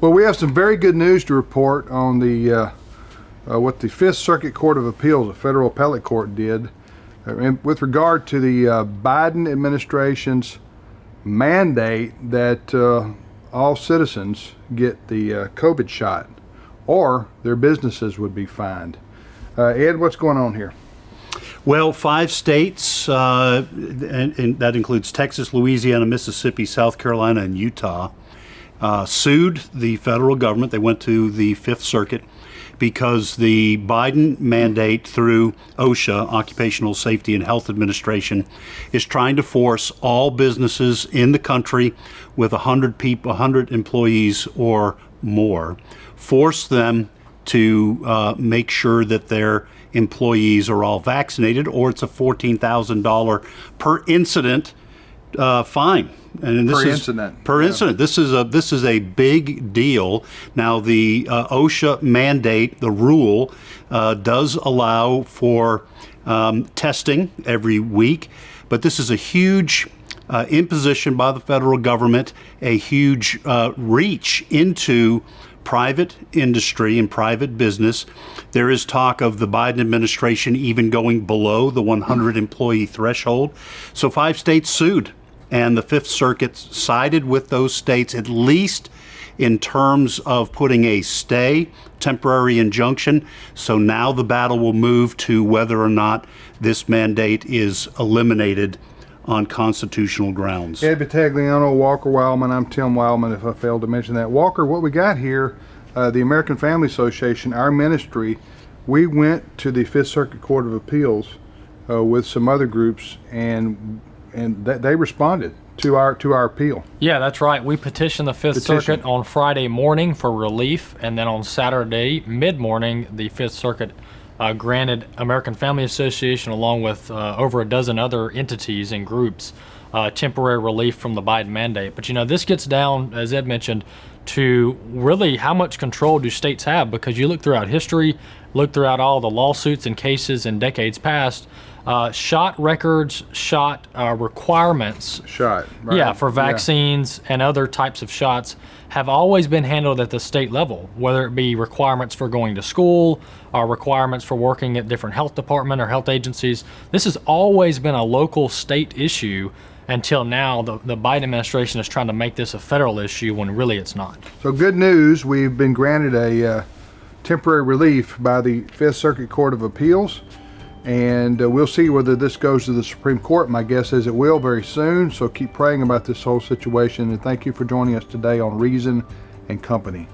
Well, we have some very good news to report on the what the Fifth Circuit Court of Appeals, the federal appellate court, did with regard to the Biden administration's mandate that all citizens get the COVID shot, or their businesses would be fined. Ed, what's going on here? Well, 5 states, and that includes Texas, Louisiana, Mississippi, South Carolina, and Utah, sued the federal government. They went to the Fifth Circuit because the Biden mandate through OSHA, Occupational Safety and Health Administration, is trying to force all businesses in the country with 100 employees or more, force them to make sure that their employees are all vaccinated, or it's a $14,000 per incident fine. And this per incident. This is a big deal. Now, the OSHA mandate, the rule, does allow for testing every week, but this is a huge imposition by the federal government, a huge reach into private industry and private business. There is talk of the Biden administration even going below the 100 employee threshold. So 5 states sued, and the Fifth Circuit sided with those states, at least in terms of putting a stay, temporary injunction. So now the battle will move to whether or not this mandate is eliminated on constitutional grounds. Ed Vitagliano, Walker Wildman. I'm Tim Wildman, if I failed to mention that. Walker, what we got here, the American Family Association, our ministry, we went to the Fifth Circuit Court of Appeals with some other groups, and they responded to our appeal. Yeah, that's right. We petitioned the Fifth Circuit on Friday morning for relief, and then on Saturday mid-morning, the Fifth Circuit granted American Family Association, along with over a dozen other entities and groups, temporary relief from the Biden mandate. But this gets down, as Ed mentioned, to really how much control do states have, because you look throughout history, look throughout all the lawsuits and cases in decades past, shot records, shot requirements, right. Yeah, for vaccines and other types of shots have always been handled at the state level, whether it be requirements for going to school or requirements for working at different health department or health agencies. This has always been a local state issue until now. The Biden administration is trying to make this a federal issue when really it's not. So good news, we've been granted a temporary relief by the Fifth Circuit Court of Appeals, and we'll see whether this goes to the Supreme Court. My guess is it will very soon, so keep praying about this whole situation, and thank you for joining us today on Reason and Company.